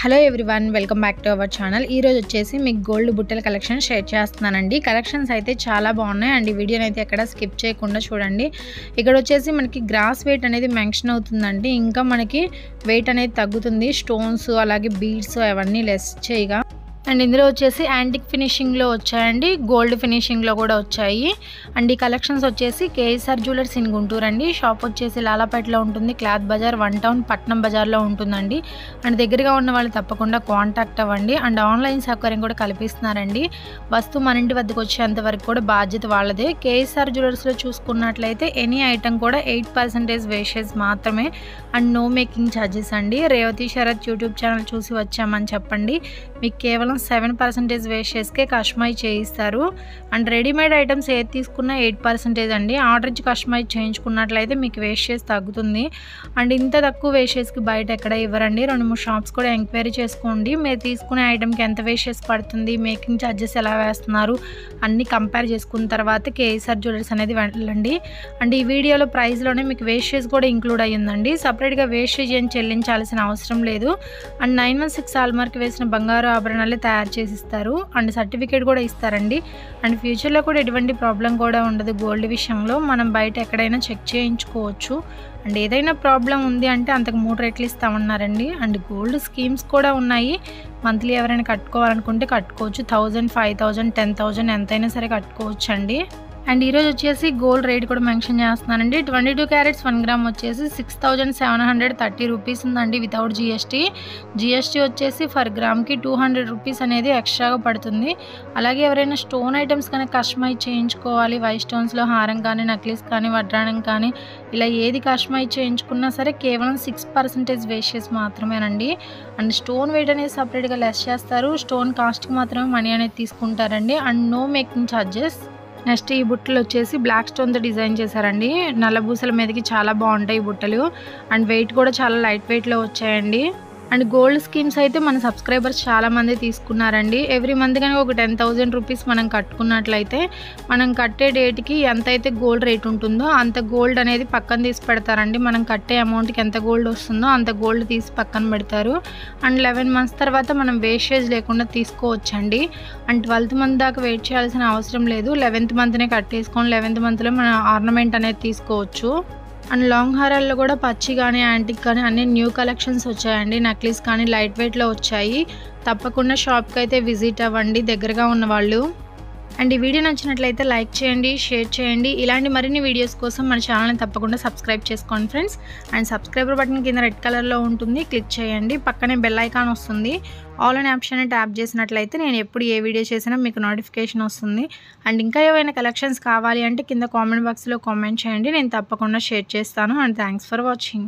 Hello everyone, welcome back to our channel. ఈరోజు వచ్చేసి మీకు గోల్డ్ బుట్టల కలెక్షన్ షేర్ చేస్తున్నానండి. కలెక్షన్స్ అయితే చాలా బాగున్నాయి అండ్ ఈ వీడియోని అయితే ఎక్కడ స్కిప్ చేయకుండా చూడండి. ఇక్కడ వచ్చేసి మనకి గ్రాస్ వెయిట్ అనేది మెన్షన్ అవుతుందండి. ఇంకా మనకి వెయిట్ అనేది తగ్గుతుంది. స్టోన్స్ అలాగే బీడ్స్ అవన్నీ లెస్ చేయగా అండ్ ఇందులో వచ్చేసి యాంటిక్ ఫినిషింగ్లో వచ్చాయండి, గోల్డ్ ఫినిషింగ్లో కూడా వచ్చాయి. అండ్ ఈ కలెక్షన్స్ వచ్చేసి కేఎస్ఆర్ జ్యువెలర్స్ ఇన్ గుంటూరు అండి. షాప్ వచ్చేసి లాలాపేటలో ఉంటుంది, క్లాత్ బజార్ 1 టౌన్ పట్నం బజార్లో ఉంటుందండి. అండ్ దగ్గరగా ఉన్న వాళ్ళు తప్పకుండా కాంటాక్ట్ అవ్వండి. అండ్ ఆన్లైన్ సౌకర్యం కూడా కల్పిస్తున్నారండి. వస్తువు మన ఇంటి వద్దకు వచ్చేంత వరకు కూడా బాధ్యత వాళ్ళదే. కేఎస్ఆర్ జ్యువెలర్స్లో చూసుకున్నట్లయితే ఎనీ ఐటమ్ కూడా 8% వేస్టేజ్ మాత్రమే అండ్ నో మేకింగ్ ఛార్జెస్ అండి. రేవతి శరత్ యూట్యూబ్ ఛానల్ చూసి వచ్చామని చెప్పండి, మీకు కేవలం 7% వేస్టేజ్కే కస్టమైజ్ చేయిస్తారు. అండ్ రెడీమేడ్ ఐటమ్స్ ఏది తీసుకున్నా 8% అండి. ఆర్డర్ ఇచ్చి కస్టమైజ్ చేయించుకున్నట్లయితే మీకు వేస్టేజ్ తగ్గుతుంది. అండ్ ఇంత తక్కువ వేస్టేజ్కి బయట ఎక్కడ ఇవ్వరండి. 2-3 షాప్స్ కూడా ఎంక్వైరీ చేసుకోండి. మీరు తీసుకునే ఐటమ్కి ఎంత వేస్టేజ్ పడుతుంది, మేకింగ్ ఛార్జెస్ ఎలా వేస్తున్నారు అన్నీ కంపేర్ చేసుకున్న తర్వాత కేఎస్ఆర్ జ్యువెలర్స్ అనేది వెళ్ళండి. అండ్ ఈ వీడియోలో ప్రైస్లోనే మీకు వేస్టేజ్ కూడా ఇంక్లూడ్ అయ్యిందండి. సపరేట్గా వేస్టేజ్ ఏం చెల్లించాల్సిన అవసరం లేదు. అండ్ 916 హాల్మార్క్ వేసిన బంగారు ఆభరణాలు తయారు చేసి ఇస్తారు. అండ్ సర్టిఫికేట్ కూడా ఇస్తారండి. అండ్ ఫ్యూచర్లో కూడా ఎటువంటి ప్రాబ్లం కూడా ఉండదు. గోల్డ్ విషయంలో మనం బయట ఎక్కడైనా చెక్ చేయించుకోవచ్చు. అండ్ ఏదైనా ప్రాబ్లం ఉంది అంటే అంతకు 3 రెట్లు ఇస్తామన్నారండి. అండ్ గోల్డ్ స్కీమ్స్ కూడా ఉన్నాయి. మంత్లీ ఎవరైనా కట్టుకోవాలనుకుంటే కట్టుకోవచ్చు. 1000, 5000, 10,000 ఎంతైనా సరే కట్టుకోవచ్చు అండి. అండ్ ఈరోజు వచ్చేసి గోల్డ్ రేట్ కూడా మెన్షన్ చేస్తున్నానండి. 22 క్యారెట్స్ 1 గ్రామ్ వచ్చేసి 6730 రూపీస్ ఉందండి వితౌట్ జిఎస్టీ. జిఎస్టీ వచ్చేసి ఫర్ గ్రామ్కి 200 రూపీస్ అనేది ఎక్స్ట్రాగా పడుతుంది. అలాగే ఎవరైనా స్టోన్ ఐటమ్స్ కానీ కస్టమైజ్ చేయించుకోవాలి, వైట్ స్టోన్స్లో హారం కానీ నెక్లెస్ కానీ వడ్రాణం కానీ ఇలా ఏది కస్టమైజ్ చేయించుకున్నా సరే కేవలం 6% వేస్టేజ్ మాత్రమేనండి. అండ్ స్టోన్ వెయిట్ అనేది సపరేట్గా లెస్ చేస్తారు. స్టోన్ కాస్ట్కి మాత్రమే మనీ అనేది తీసుకుంటారండి. And no making charges. Next ఈ బుట్టలు వచ్చేసి బ్లాక్ స్టోన్తో డిజైన్ చేశారండి. నల్ల పూసల మీదకి చాలా బాగుంటాయి ఈ బుట్టలు. అండ్ వెయిట్ కూడా చాలా లైట్ వెయిట్లో వచ్చాయండి. అండ్ గోల్డ్ స్కీమ్స్ అయితే మన సబ్స్క్రైబర్స్ చాలామంది తీసుకున్నారండి. ఎవ్రీ మంత్ కనుక ఒక 10,000 రూపీస్ మనం కట్టుకున్నట్లయితే మనం కట్టే డేట్కి ఎంత అయితే గోల్డ్ రేట్ ఉంటుందో అంత గోల్డ్ అనేది పక్కన తీసి పెడతారండి. మనం కట్టే అమౌంట్కి ఎంత గోల్డ్ వస్తుందో అంత గోల్డ్ తీసి పక్కన పెడతారు. అండ్ 11 మంత్స్ తర్వాత మనం వేస్టేజ్ లేకుండా తీసుకోవచ్చండి. అండ్ 12th మంత్ దాకా వెయిట్ చేయాల్సిన అవసరం లేదు. 11th మంత్నే కట్టేసుకొని 11th మంత్లో మనం ఆర్నమెంట్ అనేది తీసుకోవచ్చు. అండ్ లాంగ్ హారాల్లో కూడా పచ్చి కానీ యాంటిక్ కానీ అన్ని న్యూ కలెక్షన్స్ వచ్చాయండి. నెక్లెస్ కానీ లైట్ వెయిట్లో వచ్చాయి. తప్పకుండా షాప్కి అయితే విజిట్ అవ్వండి దగ్గరగా ఉన్నవాళ్ళు. అండ్ ఈ వీడియో నచ్చినట్లయితే లైక్ చేయండి, షేర్ చేయండి. ఇలాంటి మరిన్ని వీడియోస్ కోసం మన ఛానల్ని తప్పకుండా సబ్స్క్రైబ్ చేసుకోండి ఫ్రెండ్స్. అండ్ సబ్స్క్రైబర్ బటన్ కింద రెడ్ కలర్లో ఉంటుంది, క్లిక్ చేయండి. పక్కనే బెల్ ఐకాన్ వస్తుంది. ఆల్ అనే ఆప్షన్ ట్యాప్ చేసినట్లయితే నేను ఎప్పుడు ఏ వీడియో చేసినా మీకు నోటిఫికేషన్ వస్తుంది. అండ్ ఇంకా ఏవైనా కలెక్షన్స్ కావాలి అంటే కింద కామెంట్ బాక్స్లో కామెంట్ చేయండి, నేను తప్పకుండా షేర్ చేస్తాను. And thanks for watching.